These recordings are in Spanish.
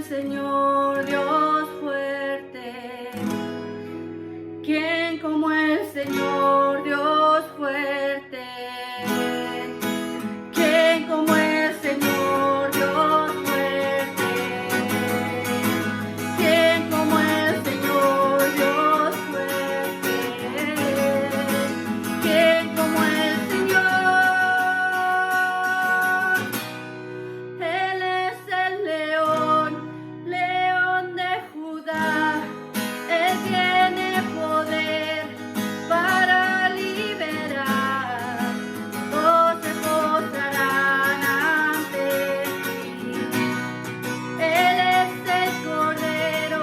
Señor Dios fuerte? ¿Quién como el Señor Dios fuerte? ¿Quién como el Señor Dios fuerte? ¿Quién como el Señor Dios fuerte? ¿Quién como el Señor? Él es el león, león de Judá. Él tiene poder para liberar. Todos se postrarán ante ti. Él es el Cordero,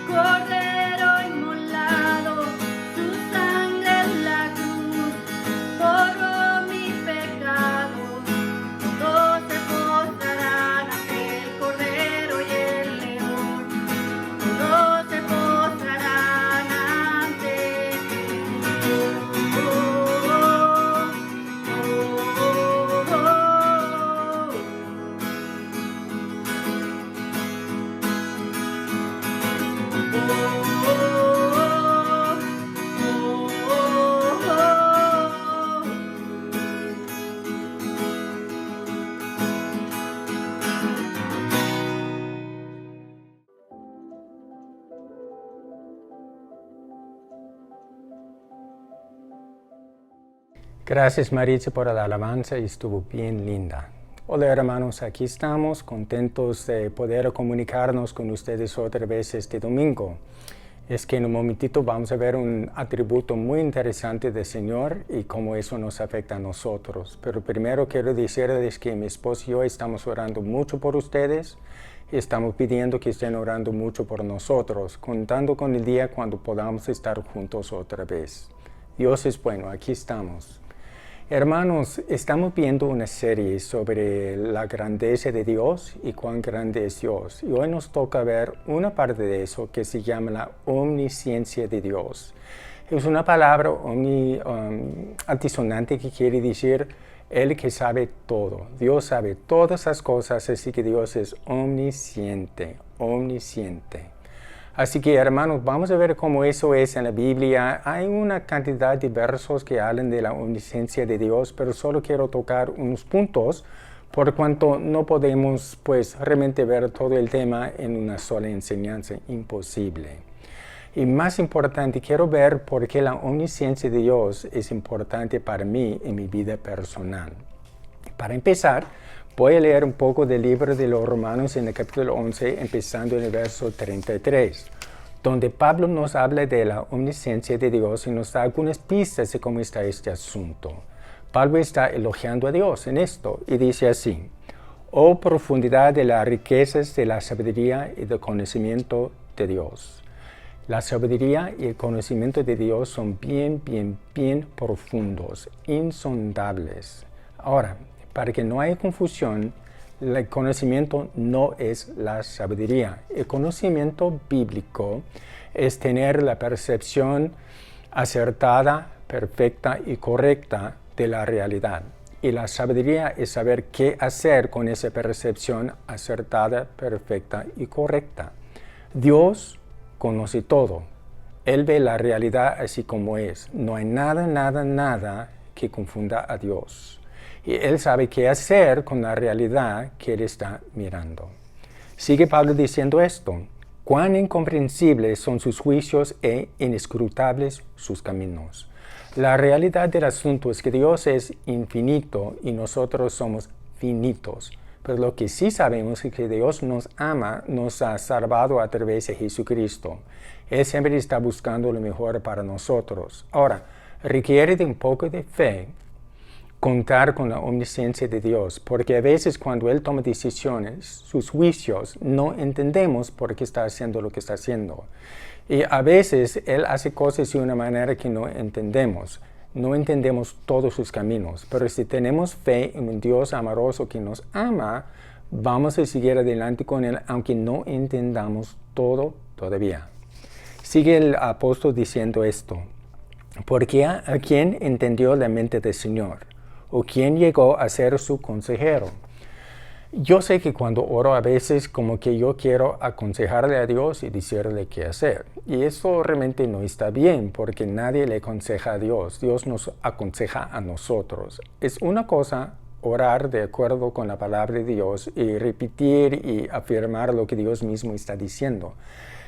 Cordero inmolado. Su sangre en la cruz borró mi pecado. Todos se postrarán ante el Cordero y el León. Todos se postrarán ante ti. Oh, oh, oh, Gracias Maritza por la alabanza, estuvo bien linda. Hola hermanos, aquí estamos contentos de poder comunicarnos con ustedes otra vez este domingo. Es que en un momentito vamos a ver un atributo muy interesante del Señor y cómo eso nos afecta a nosotros. Pero primero quiero decirles que mi esposo y yo estamos orando mucho por ustedes y estamos pidiendo que estén orando mucho por nosotros, contando con el día cuando podamos estar juntos otra vez. Dios es bueno, aquí estamos. Hermanos, estamos viendo una serie sobre la grandeza de Dios y cuán grande es Dios. Y hoy nos toca ver una parte de eso que se llama la omnisciencia de Dios. Es una palabra altisonante que quiere decir el que sabe todo. Dios sabe todas las cosas, así que Dios es omnisciente, omnisciente. Así que hermanos, vamos a ver cómo eso es en la Biblia. Hay una cantidad de versos que hablan de la omnisciencia de Dios, pero solo quiero tocar unos puntos por cuanto no podemos pues realmente ver todo el tema en una sola enseñanza, imposible. Y más importante, quiero ver por qué la omnisciencia de Dios es importante para mí en mi vida personal. Para empezar, voy a leer un poco del libro de los Romanos en el capítulo 11, empezando en el verso 33, donde Pablo nos habla de la omnisciencia de Dios y nos da algunas pistas de cómo está este asunto. Pablo está elogiando a Dios en esto y dice así: «Oh profundidad de las riquezas de la sabiduría y del conocimiento de Dios». La sabiduría y el conocimiento de Dios son bien profundos, insondables. Ahora, para que no haya confusión, el conocimiento no es la sabiduría. El conocimiento bíblico es tener la percepción acertada, perfecta y correcta de la realidad. Y la sabiduría es saber qué hacer con esa percepción acertada, perfecta y correcta. Dios conoce todo. Él ve la realidad así como es. No hay nada que confunda a Dios. Y Él sabe qué hacer con la realidad que Él está mirando. Sigue Pablo diciendo esto: «Cuán incomprensibles son sus juicios e inescrutables sus caminos». La realidad del asunto es que Dios es infinito y nosotros somos finitos. Pero lo que sí sabemos es que Dios nos ama, nos ha salvado a través de Jesucristo. Él siempre está buscando lo mejor para nosotros. Ahora, requiere de un poco de fe contar con la omnisciencia de Dios, porque a veces cuando Él toma decisiones, sus juicios, no entendemos por qué está haciendo lo que está haciendo. Y a veces Él hace cosas de una manera que no entendemos. No entendemos todos sus caminos, pero si tenemos fe en un Dios amoroso que nos ama, vamos a seguir adelante con Él, aunque no entendamos todo todavía. Sigue el apóstol diciendo esto: «Porque a quien entendió la mente del Señor, o quién llegó a ser su consejero». Yo sé que cuando oro a veces como que yo quiero aconsejarle a Dios y decirle qué hacer. Y eso realmente no está bien porque nadie le aconseja a Dios. Dios nos aconseja a nosotros. Es una cosa orar de acuerdo con la palabra de Dios y repetir y afirmar lo que Dios mismo está diciendo.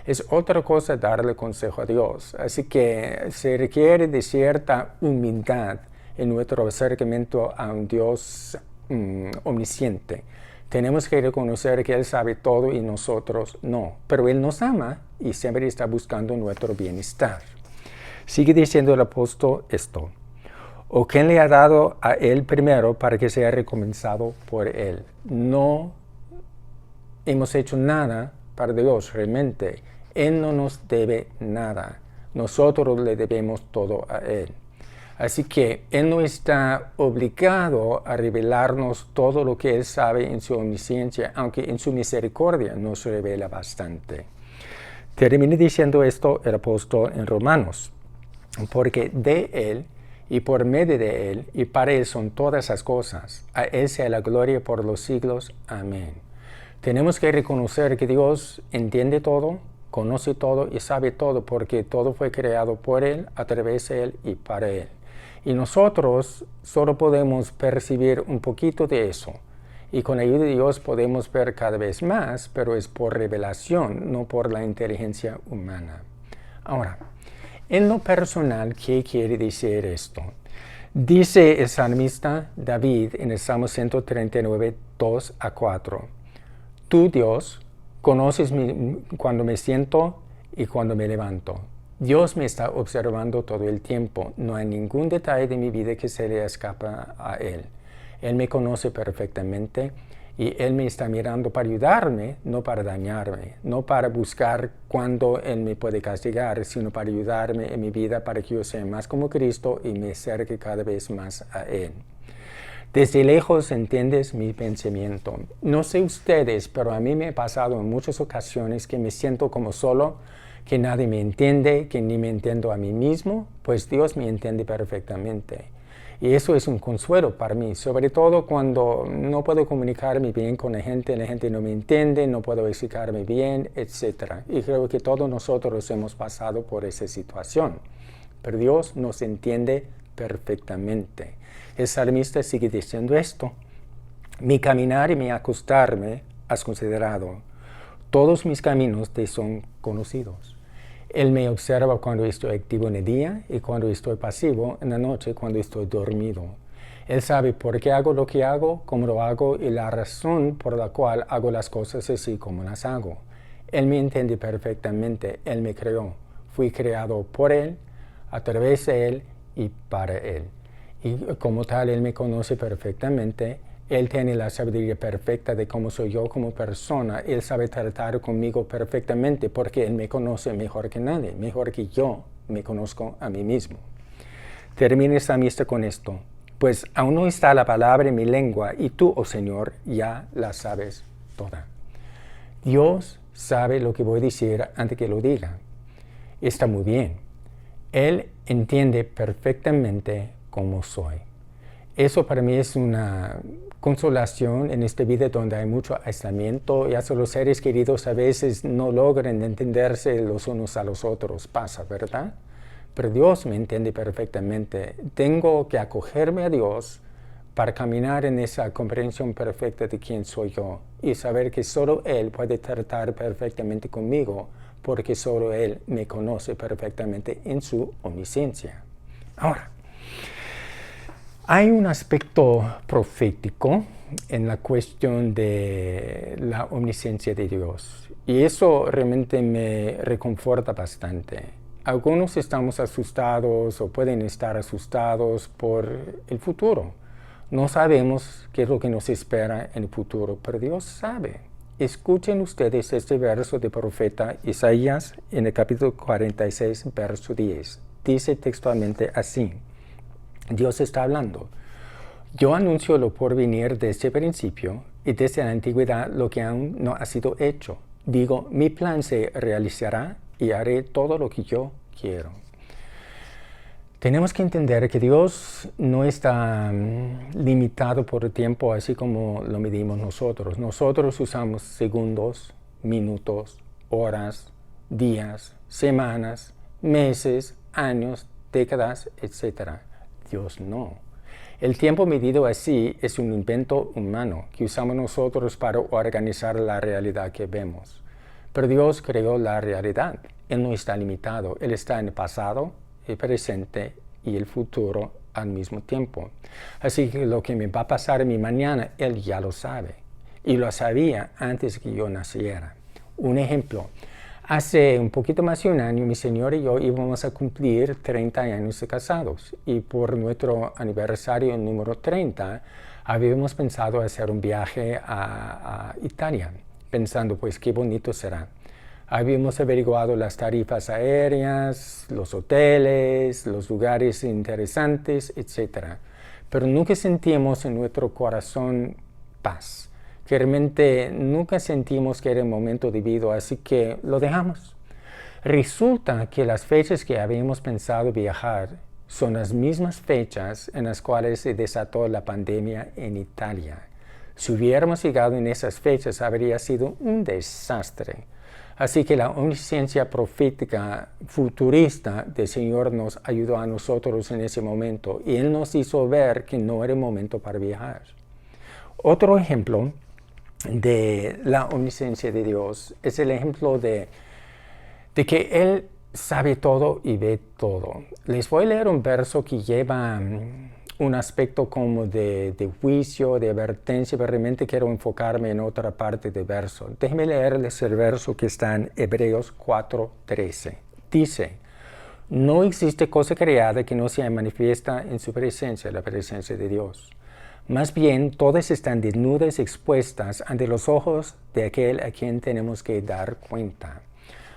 Es otra cosa darle consejo a Dios. Así que se requiere de cierta humildad en nuestro acercamiento a un Dios omnisciente. Tenemos que reconocer que Él sabe todo y nosotros no. Pero Él nos ama y siempre está buscando nuestro bienestar. Sigue diciendo el apóstol esto. ¿O quién le ha dado a Él primero para que sea recompensado por Él? No hemos hecho nada para Dios realmente. Él no nos debe nada. Nosotros le debemos todo a Él. Así que Él no está obligado a revelarnos todo lo que Él sabe en su omnisciencia, aunque en su misericordia nos revela bastante. Termina diciendo esto el apóstol en Romanos, porque de Él y por medio de Él y para Él son todas las cosas. A Él sea la gloria por los siglos. Amén. Tenemos que reconocer que Dios entiende todo, conoce todo y sabe todo, porque todo fue creado por Él, a través de Él y para Él. Y nosotros solo podemos percibir un poquito de eso. Y con la ayuda de Dios podemos ver cada vez más, pero es por revelación, no por la inteligencia humana. Ahora, en lo personal, ¿qué quiere decir esto? Dice el salmista David en el Salmo 139, 2 a 4. Tú, Dios, conoces cuando me siento y cuando me levanto. Dios me está observando todo el tiempo. No hay ningún detalle de mi vida que se le escapa a Él. Él me conoce perfectamente y Él me está mirando para ayudarme, no para dañarme, no para buscar cuándo Él me puede castigar, sino para ayudarme en mi vida para que yo sea más como Cristo y me acerque cada vez más a Él. Desde lejos entiendes mi pensamiento. No sé ustedes, pero a mí me ha pasado en muchas ocasiones que me siento como solo, que nadie me entiende, que ni me entiendo a mí mismo, pues Dios me entiende perfectamente. Y eso es un consuelo para mí, sobre todo cuando no puedo comunicarme bien con la gente no me entiende, no puedo explicarme bien, etc. Y creo que todos nosotros hemos pasado por esa situación. Pero Dios nos entiende perfectamente. El salmista sigue diciendo esto. Mi caminar y mi acostarme has considerado. Todos mis caminos te son conocidos. Él me observa cuando estoy activo en el día y cuando estoy pasivo en la noche, cuando estoy dormido. Él sabe por qué hago lo que hago, cómo lo hago y la razón por la cual hago las cosas así como las hago. Él me entiende perfectamente. Él me creó. Fui creado por Él, a través de Él y para Él. Y como tal, Él me conoce perfectamente. Él tiene la sabiduría perfecta de cómo soy yo como persona. Él sabe tratar conmigo perfectamente porque Él me conoce mejor que nadie, mejor que yo me conozco a mí mismo. Termina esta amistad con esto. Pues aún no está la palabra en mi lengua y tú, oh Señor, ya la sabes toda. Dios sabe lo que voy a decir antes que lo diga. Está muy bien. Él entiende perfectamente cómo soy. Eso para mí es una consolación en esta vida donde hay mucho aislamiento y hasta los seres queridos a veces no logran entenderse los unos a los otros. Pasa, ¿verdad? Pero Dios me entiende perfectamente. Tengo que acogerme a Dios para caminar en esa comprensión perfecta de quién soy yo y saber que solo Él puede tratar perfectamente conmigo porque solo Él me conoce perfectamente en su omnisciencia. Ahora, hay un aspecto profético en la cuestión de la omnisciencia de Dios y eso realmente me reconforta bastante. Algunos estamos asustados o pueden estar asustados por el futuro. No sabemos qué es lo que nos espera en el futuro, pero Dios sabe. Escuchen ustedes este verso del profeta Isaías en el capítulo 46, verso 10. Dice textualmente así. Dios está hablando. Yo anuncio lo por venir desde el principio y desde la antigüedad lo que aún no ha sido hecho. Digo, mi plan se realizará y haré todo lo que yo quiero. Tenemos que entender que Dios no está limitado por el tiempo así como lo medimos nosotros. Nosotros usamos segundos, minutos, horas, días, semanas, meses, años, décadas, etc. Dios no. El tiempo medido así es un invento humano que usamos nosotros para organizar la realidad que vemos. Pero Dios creó la realidad. Él no está limitado. Él está en el pasado, el presente y el futuro al mismo tiempo. Así que lo que me va a pasar en mi mañana, Él ya lo sabe. Y lo sabía antes que yo naciera. Un ejemplo. Hace un poquito más de un año, mi señora y yo íbamos a cumplir 30 años de casados. Y por nuestro aniversario número 30, habíamos pensado hacer un viaje a Italia, pensando, pues, qué bonito será. Habíamos averiguado las tarifas aéreas, los hoteles, los lugares interesantes, etc. Pero nunca sentimos en nuestro corazón paz. Que realmente nunca sentimos que era el momento debido, así que lo dejamos. Resulta que las fechas que habíamos pensado viajar son las mismas fechas en las cuales se desató la pandemia en Italia. Si hubiéramos llegado en esas fechas, habría sido un desastre. Así que la omnisciencia profética futurista del Señor nos ayudó a nosotros en ese momento y Él nos hizo ver que no era el momento para viajar. Otro ejemplo de la omnisciencia de Dios es el ejemplo de que Él sabe todo y ve todo. Les voy a leer un verso que lleva un aspecto como de juicio, de advertencia, pero realmente quiero enfocarme en otra parte del verso. Déjenme leerles el verso que está en Hebreos 4:13. Dice, no existe cosa creada que no sea manifiesta en su presencia, la presencia de Dios. Más bien, todas están desnudas y expuestas ante los ojos de aquel a quien tenemos que dar cuenta.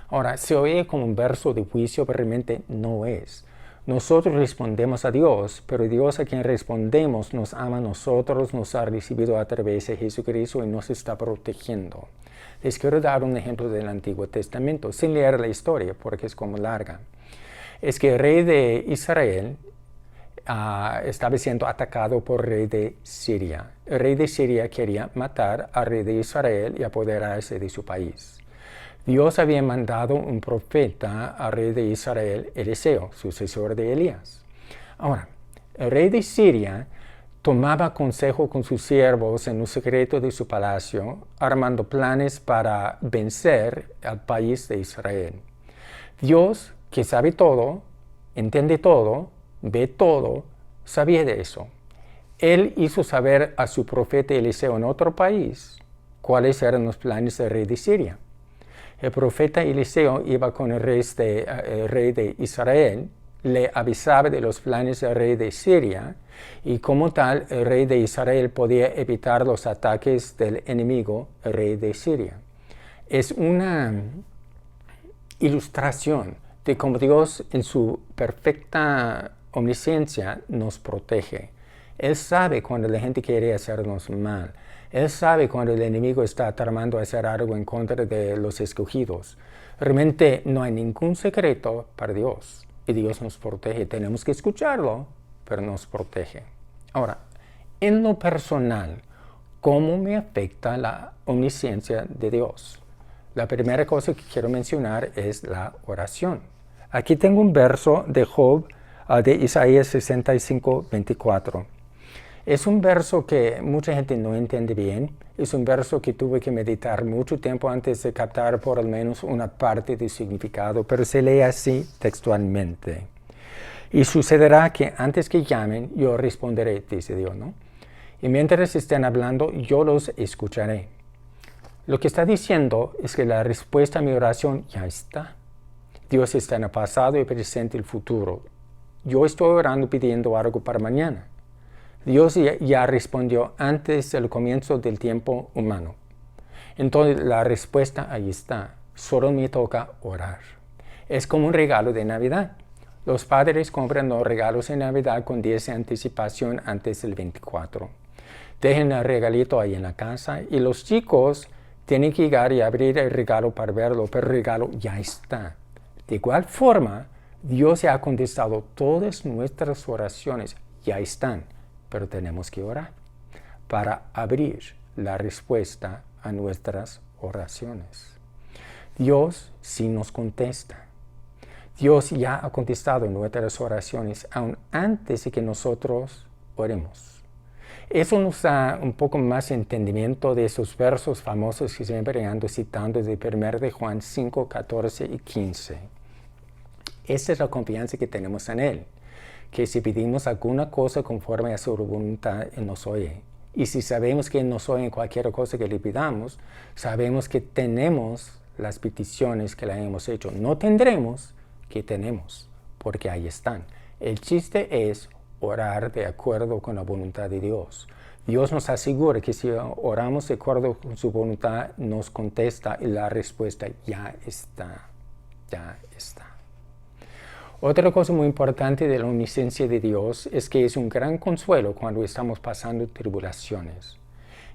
Ahora, se oye como un verso de juicio, pero realmente no es. Nosotros respondemos a Dios, pero Dios a quien respondemos nos ama a nosotros, nos ha recibido a través de Jesucristo y nos está protegiendo. Les quiero dar un ejemplo del Antiguo Testamento, sin leer la historia, porque es como larga. Es que el rey de Israel estaba siendo atacado por el rey de Siria. El rey de Siria quería matar al rey de Israel y apoderarse de su país. Dios había mandado un profeta al rey de Israel, Eliseo, sucesor de Elías. Ahora, el rey de Siria tomaba consejo con sus siervos en un secreto de su palacio, armando planes para vencer al país de Israel. Dios, que sabe todo, entiende todo, ve todo, sabía de eso. Él hizo saber a su profeta Eliseo en otro país cuáles eran los planes del rey de Siria. El profeta Eliseo iba con el rey de Israel, le avisaba de los planes del rey de Siria y como tal el rey de Israel podía evitar los ataques del enemigo, el rey de Siria. Es una ilustración de cómo Dios en su perfecta omnisciencia nos protege. Él sabe cuando la gente quiere hacernos mal. Él sabe cuando el enemigo está tramando hacer algo en contra de los escogidos. Realmente no hay ningún secreto para Dios. Y Dios nos protege. Tenemos que escucharlo, pero nos protege. Ahora, en lo personal, ¿cómo me afecta la omnisciencia de Dios? La primera cosa que quiero mencionar es la oración. Aquí tengo un verso de Job, de Isaías 65:24. Es un verso que mucha gente no entiende bien. Es un verso que tuve que meditar mucho tiempo antes de captar por al menos una parte del significado, pero se lee así textualmente. Y sucederá que antes que llamen, yo responderé, dice Dios, ¿no? Y mientras estén hablando, yo los escucharé. Lo que está diciendo es que la respuesta a mi oración ya está. Dios está en el pasado, el presente y el futuro. Yo estoy orando pidiendo algo para mañana. Dios ya respondió antes del comienzo del tiempo humano. Entonces la respuesta ahí está. Solo me toca orar. Es como un regalo de Navidad. Los padres compran los regalos de Navidad con días de anticipación antes del 24. Dejen el regalito ahí en la casa y los chicos tienen que llegar y abrir el regalo para verlo, pero el regalo ya está. De igual forma, Dios ya ha contestado todas nuestras oraciones, ya están, pero tenemos que orar para abrir la respuesta a nuestras oraciones. Dios sí nos contesta. Dios ya ha contestado nuestras oraciones aún antes de que nosotros oremos. Eso nos da un poco más entendimiento de esos versos famosos que siempre ando citando de 1 de Juan 5, 14 y 15. Esa es la confianza que tenemos en Él, que si pedimos alguna cosa conforme a su voluntad, Él nos oye. Y si sabemos que Él nos oye en cualquier cosa que le pidamos, sabemos que tenemos las peticiones que le hemos hecho. No tendremos, que tenemos, porque ahí están. El chiste es orar de acuerdo con la voluntad de Dios. Dios nos asegura que si oramos de acuerdo con su voluntad, nos contesta y la respuesta ya está. Ya está. Otra cosa muy importante de la omnisciencia de Dios es que es un gran consuelo cuando estamos pasando tribulaciones.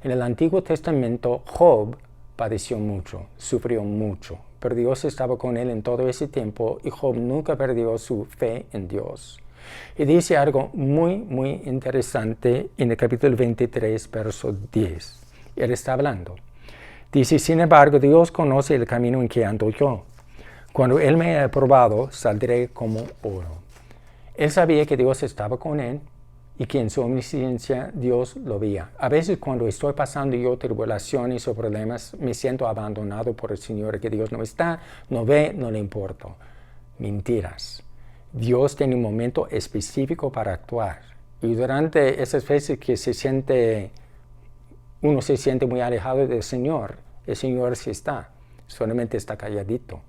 En el Antiguo Testamento, Job padeció mucho, sufrió mucho, pero Dios estaba con él en todo ese tiempo y Job nunca perdió su fe en Dios. Y dice algo muy, muy interesante en el capítulo 23, verso 10. Él está hablando. Dice, sin embargo, Dios conoce el camino en que ando yo. Cuando Él me ha probado, saldré como oro. Él sabía que Dios estaba con él y que en su omnisciencia Dios lo veía. A veces cuando estoy pasando yo tribulaciones o problemas, me siento abandonado por el Señor, que Dios no está, no ve, no le importa. Mentiras. Dios tiene un momento específico para actuar. Y durante esas veces que uno se siente muy alejado del Señor, el Señor sí está, solamente está calladito,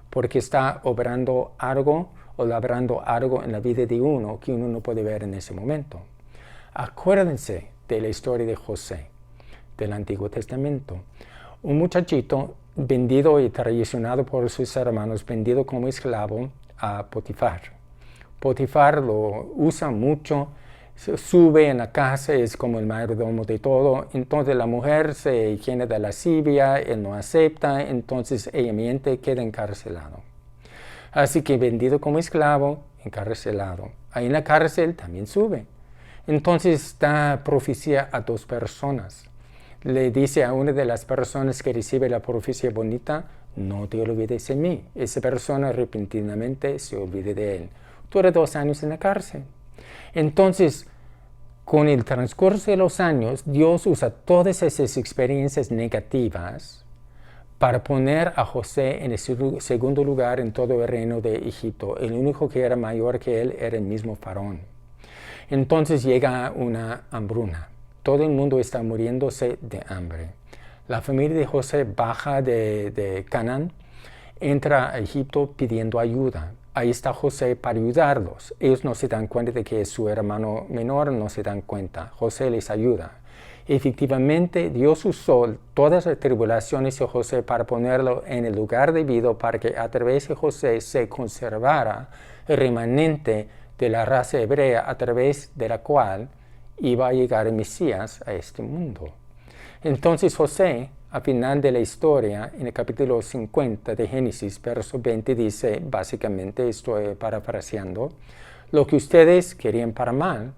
porque está obrando algo o labrando algo en la vida de uno que uno no puede ver en ese momento. Acuérdense de la historia de José, del Antiguo Testamento. Un muchachito vendido y traicionado por sus hermanos, vendido como esclavo a Potifar. Potifar lo usa mucho, sube en la casa, es como el mayordomo de todo. Entonces la mujer se llena de lascivia, él no acepta, entonces ella miente, queda encarcelado. Así que vendido como esclavo, encarcelado. Ahí en la cárcel también sube. Entonces da profecía a dos personas. Le dice a una de las personas que recibe la profecía bonita, no te olvides de mí. Esa persona repentinamente se olvida de él. Dura 2 años en la cárcel. Entonces, con el transcurso de los años, Dios usa todas esas experiencias negativas para poner a José en el segundo lugar en todo el reino de Egipto. El único que era mayor que él era el mismo faraón. Entonces llega una hambruna. Todo el mundo está muriéndose de hambre. La familia de José baja de Canaán, entra a Egipto pidiendo ayuda. Ahí está José para ayudarlos. Ellos no se dan cuenta de que es su hermano menor, no se dan cuenta. José les ayuda. Efectivamente, Dios usó todas las tribulaciones de José para ponerlo en el lugar debido para que a través de José se conservara el remanente de la raza hebrea a través de la cual iba a llegar el Mesías a este mundo. Entonces José, al final de la historia, en el capítulo 50 de Génesis, verso 20, dice, básicamente estoy parafraseando, lo que ustedes querían para mal,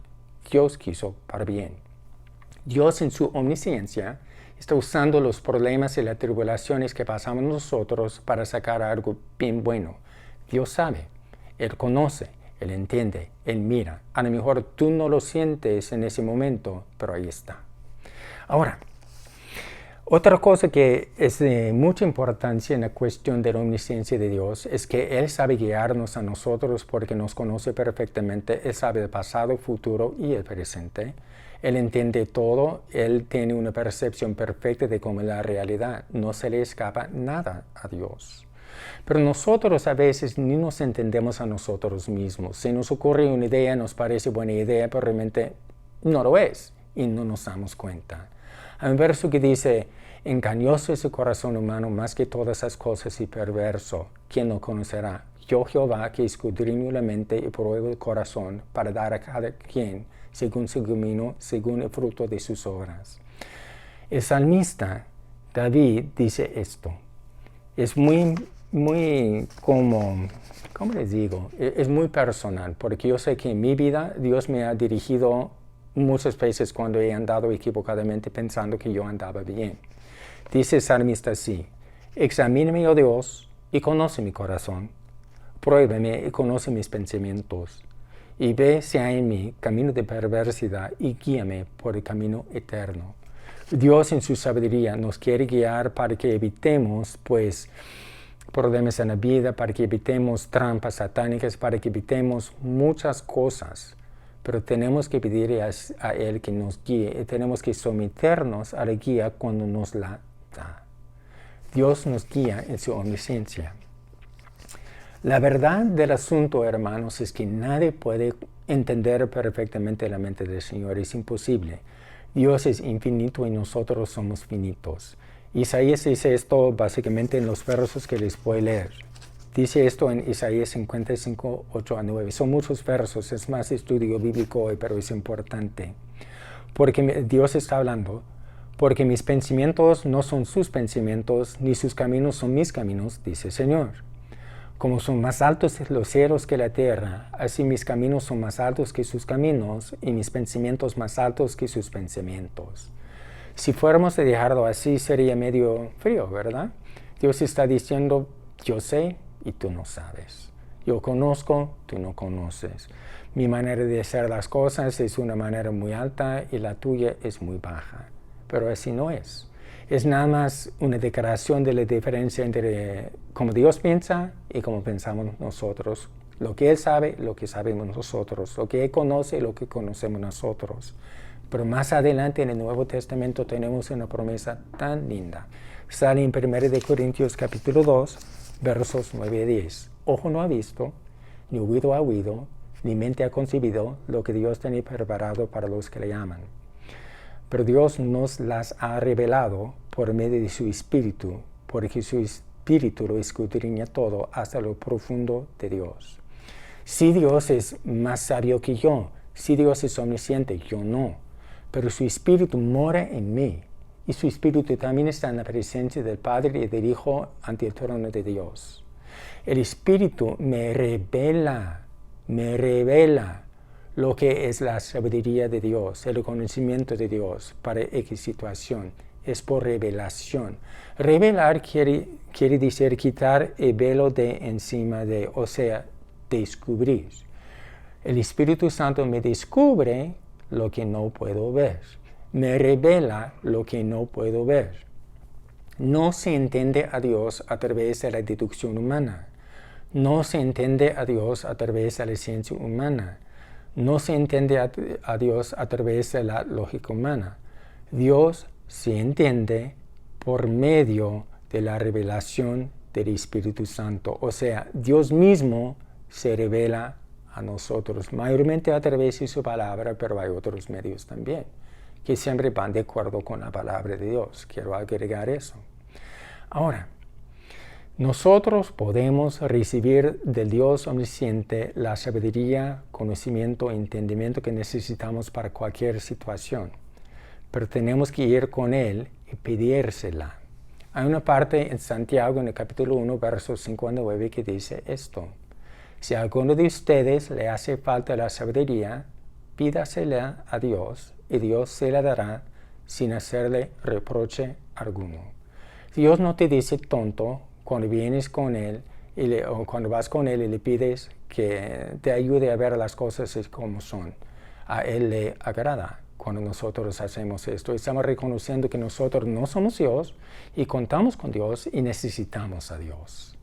Dios quiso para bien. Dios en su omnisciencia está usando los problemas y las tribulaciones que pasamos nosotros para sacar algo bien bueno. Dios sabe, Él conoce, Él entiende, Él mira. A lo mejor tú no lo sientes en ese momento, pero ahí está. Ahora, otra cosa que es de mucha importancia en la cuestión de la omnisciencia de Dios es que Él sabe guiarnos a nosotros porque nos conoce perfectamente. Él sabe el pasado, futuro y el presente. Él entiende todo. Él tiene una percepción perfecta de cómo es la realidad. No se le escapa nada a Dios. Pero nosotros a veces ni nos entendemos a nosotros mismos. Se nos ocurre una idea, nos parece buena idea, pero realmente no lo es y no nos damos cuenta. Hay un verso que dice, engañoso es el corazón humano más que todas las cosas y perverso. ¿Quién lo conocerá? Yo Jehová que escudriño la mente y pruebo el corazón para dar a cada quien según su camino, según el fruto de sus obras. El salmista David dice esto. Es muy ¿cómo les digo? Es muy personal, porque yo sé que en mi vida Dios me ha dirigido muchas veces cuando he andado equivocadamente pensando que yo andaba bien. Dice el salmista así: examíname, oh Dios, y conoce mi corazón. Pruébame y conoce mis pensamientos. Y ve si hay en mí camino de perversidad y guíame por el camino eterno. Dios en su sabiduría nos quiere guiar para que evitemos, problemas en la vida, para que evitemos trampas satánicas, para que evitemos muchas cosas. Pero tenemos que pedir a Él que nos guíe y tenemos que someternos a la guía cuando nos la da. Dios nos guía en su omnisciencia. La verdad del asunto, hermanos, es que nadie puede entender perfectamente la mente del Señor. Es imposible. Dios es infinito y nosotros somos finitos. Isaías dice esto básicamente en los versos que les voy a leer. Dice esto en Isaías 55, 8 a 9. Son muchos versos, es más estudio bíblico hoy, pero es importante. Porque Dios está hablando, porque mis pensamientos no son sus pensamientos, ni sus caminos son mis caminos, dice el Señor. Como son más altos los cielos que la tierra, así mis caminos son más altos que sus caminos, y mis pensamientos más altos que sus pensamientos. Si fuéramos a dejarlo así, sería medio frío, ¿verdad? Dios está diciendo, yo sé y tú no sabes. Yo conozco, tú no conoces. Mi manera de hacer las cosas es una manera muy alta y la tuya es muy baja. Pero así no es. Es nada más una declaración de la diferencia entre cómo Dios piensa y cómo pensamos nosotros. Lo que Él sabe, lo que sabemos nosotros. Lo que Él conoce, lo que conocemos nosotros. Pero más adelante en el Nuevo Testamento tenemos una promesa tan linda. Sale en 1 Corintios capítulo 2, versos 9 y 10. Ojo no ha visto, ni oído ha oído, ni mente ha concebido lo que Dios tiene preparado para los que le aman. Pero Dios nos las ha revelado por medio de su Espíritu, porque su Espíritu lo escudriña todo hasta lo profundo de Dios. Si Dios es más sabio que yo, si Dios es omnisciente, yo no. Pero su Espíritu mora en mí, y su Espíritu también está en la presencia del Padre y del Hijo ante el trono de Dios. El Espíritu me revela lo que es la sabiduría de Dios, el conocimiento de Dios para X situación. Es por revelación. Revelar quiere decir quitar el velo de encima de, o sea, descubrir. El Espíritu Santo me descubre lo que no puedo ver. Me revela lo que no puedo ver. No se entiende a Dios a través de la deducción humana. No se entiende a Dios a través de la ciencia humana. No se entiende a Dios a través de la lógica humana. Dios se entiende por medio de la revelación del Espíritu Santo. O sea, Dios mismo se revela a nosotros, mayormente a través de su palabra, pero hay otros medios también, que siempre van de acuerdo con la palabra de Dios. Quiero agregar eso. Ahora, nosotros podemos recibir del Dios omnisciente la sabiduría, conocimiento e entendimiento que necesitamos para cualquier situación. Pero tenemos que ir con Él y pedírsela. Hay una parte en Santiago, en el capítulo 1, versos 5 a 9, que dice esto. Si a alguno de ustedes le hace falta la sabiduría, pídasela a Dios y Dios se la dará sin hacerle reproche alguno. Dios no te dice tonto cuando vienes con Él o cuando vas con Él y le pides que te ayude a ver las cosas como son. A Él le agrada cuando nosotros hacemos esto. Estamos reconociendo que nosotros no somos Dios y contamos con Dios y necesitamos a Dios.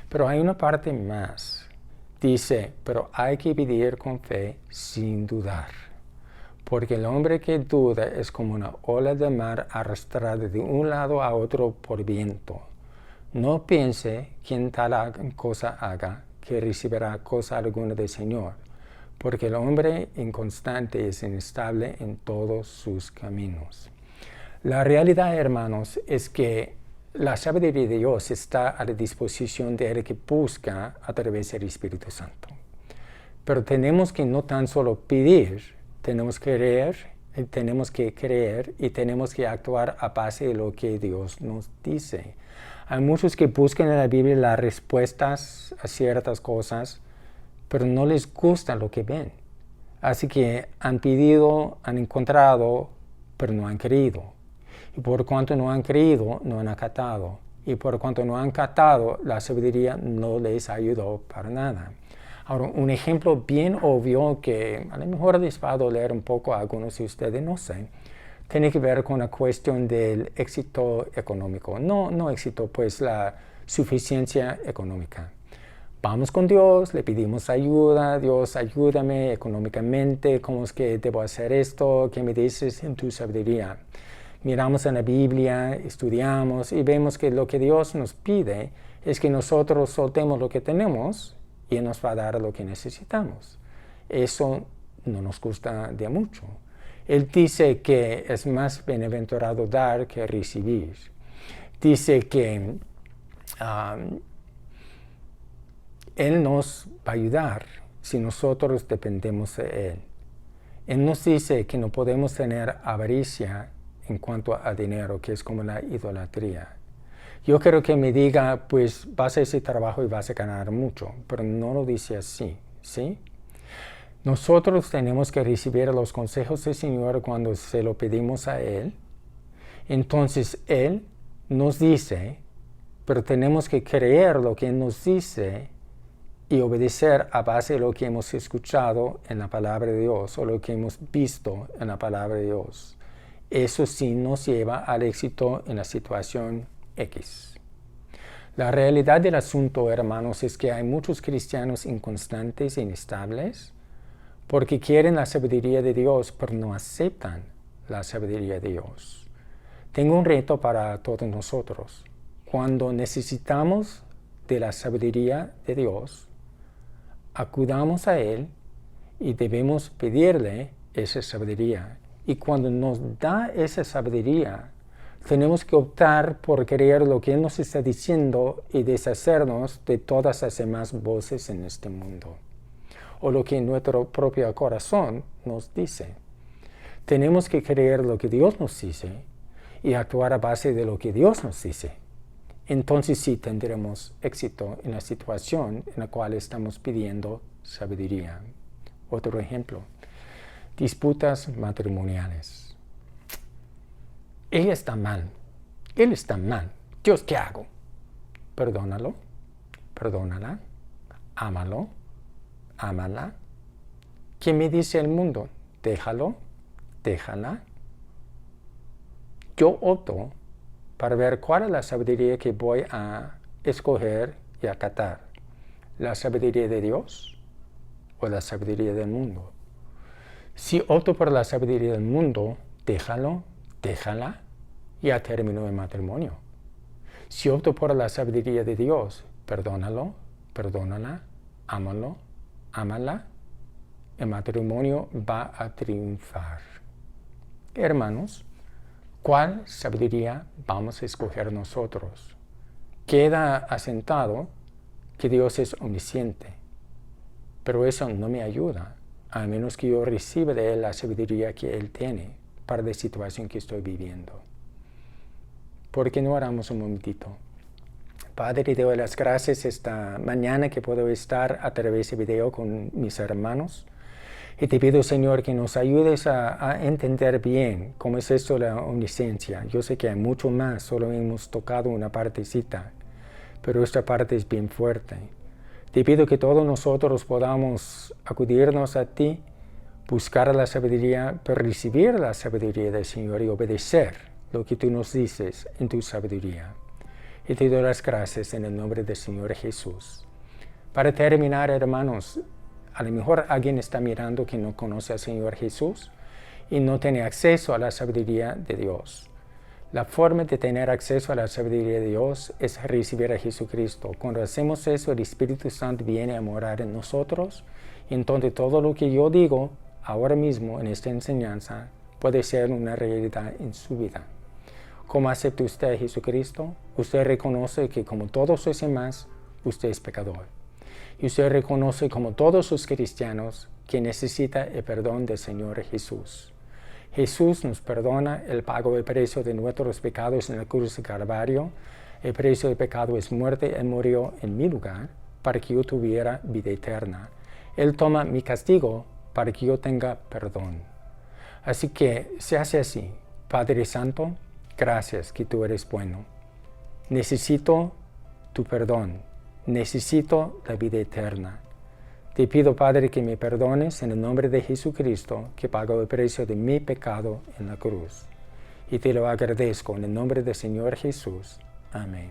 Pero hay una parte más. Dice, pero hay que pedir con fe sin dudar. Porque el hombre que duda es como una ola de mar arrastrada de un lado a otro por viento. No piense quien tal cosa haga, que recibirá cosa alguna del Señor. Porque el hombre inconstante es inestable en todos sus caminos. La realidad, hermanos, es que la sabiduría de Dios está a la disposición de el que busca a través del Espíritu Santo. Pero tenemos que no tan solo pedir, tenemos que creer y tenemos que actuar a base de lo que Dios nos dice. Hay muchos que buscan en la Biblia las respuestas a ciertas cosas, pero no les gusta lo que ven. Así que han pedido, han encontrado, pero no han creído. Y por cuanto no han creído, no han acatado. Y por cuanto no han acatado, la sabiduría no les ayudó para nada. Ahora, un ejemplo bien obvio que a lo mejor les va a doler un poco a algunos de ustedes, no sé, tiene que ver con la cuestión del éxito económico. No éxito, pues la suficiencia económica. Vamos con Dios, le pedimos ayuda, Dios ayúdame económicamente, ¿cómo es que debo hacer esto? ¿Qué me dices en tu sabiduría? Miramos en la Biblia, estudiamos y vemos que lo que Dios nos pide es que nosotros soltemos lo que tenemos y Él nos va a dar lo que necesitamos. Eso no nos gusta de mucho. Él dice que es más bienaventurado dar que recibir. Dice que Él nos va a ayudar si nosotros dependemos de Él. Él nos dice que no podemos tener avaricia en cuanto a dinero, que es como la idolatría. Yo quiero que me diga, pues vas a ese trabajo y vas a ganar mucho, pero no lo dice así, ¿sí? Nosotros tenemos que recibir los consejos del Señor cuando se lo pedimos a Él. Entonces Él nos dice, pero tenemos que creer lo que Él nos dice y obedecer a base de lo que hemos escuchado en la palabra de Dios o lo que hemos visto en la palabra de Dios. Eso sí nos lleva al éxito en la situación X. La realidad del asunto, hermanos, es que hay muchos cristianos inconstantes e inestables porque quieren la sabiduría de Dios, pero no aceptan la sabiduría de Dios. Tengo un reto para todos nosotros. Cuando necesitamos de la sabiduría de Dios, acudamos a Él y debemos pedirle esa sabiduría. Y cuando nos da esa sabiduría, tenemos que optar por creer lo que Él nos está diciendo y deshacernos de todas las demás voces en este mundo, o lo que nuestro propio corazón nos dice. Tenemos que creer lo que Dios nos dice y actuar a base de lo que Dios nos dice. Entonces sí tendremos éxito en la situación en la cual estamos pidiendo sabiduría. Otro ejemplo, disputas matrimoniales. Ella está mal, él está mal. Dios, ¿qué hago? Perdónalo, perdónala, ámalo, ámala. ¿Qué me dice el mundo? Déjalo, déjala. Yo opto para ver cuál es la sabiduría que voy a escoger y acatar. ¿La sabiduría de Dios o la sabiduría del mundo? Si opto por la sabiduría del mundo, déjalo, déjala, ya terminó el matrimonio. Si opto por la sabiduría de Dios, perdónalo, perdónala, ámalo, ámala, el matrimonio va a triunfar. Hermanos, ¿cuál sabiduría vamos a escoger nosotros? Queda asentado que Dios es omnisciente, pero eso no me ayuda, a menos que yo reciba de Él la sabiduría que Él tiene para la situación que estoy viviendo. ¿Por qué no oramos un momentito? Padre, te doy las gracias esta mañana que puedo estar a través de video con mis hermanos. Y te pido, Señor, que nos ayudes a entender bien cómo es esto de la omnisciencia. Yo sé que hay mucho más, solo hemos tocado una partecita, pero esta parte es bien fuerte. Te pido que todos nosotros podamos acudirnos a ti, buscar la sabiduría, pero recibir la sabiduría del Señor y obedecer lo que tú nos dices en tu sabiduría. Y te doy las gracias en el nombre del Señor Jesús. Para terminar, hermanos, a lo mejor alguien está mirando que no conoce al Señor Jesús y no tiene acceso a la sabiduría de Dios. La forma de tener acceso a la sabiduría de Dios es recibir a Jesucristo. Cuando hacemos eso, el Espíritu Santo viene a morar en nosotros. Y entonces todo lo que yo digo ahora mismo en esta enseñanza puede ser una realidad en su vida. ¿Cómo acepta usted a Jesucristo? Usted reconoce que como todos los demás, usted es pecador. Y usted reconoce como todos los cristianos que necesita el perdón del Señor Jesús. Jesús nos perdona el pago del precio de nuestros pecados en la cruz de Calvario. El precio del pecado es muerte. Él murió en mi lugar para que yo tuviera vida eterna. Él toma mi castigo para que yo tenga perdón. Así que se hace así. Padre Santo, gracias que tú eres bueno. Necesito tu perdón. Necesito la vida eterna. Te pido, Padre, que me perdones en el nombre de Jesucristo, que pagó el precio de mi pecado en la cruz. Y te lo agradezco en el nombre del Señor Jesús. Amén.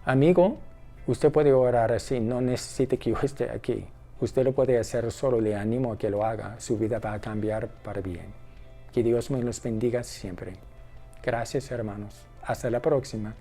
Amigo, usted puede orar así, no necesita que yo esté aquí. Usted lo puede hacer solo, le animo a que lo haga. Su vida va a cambiar para bien. Que Dios me los bendiga siempre. Gracias, hermanos. Hasta la próxima.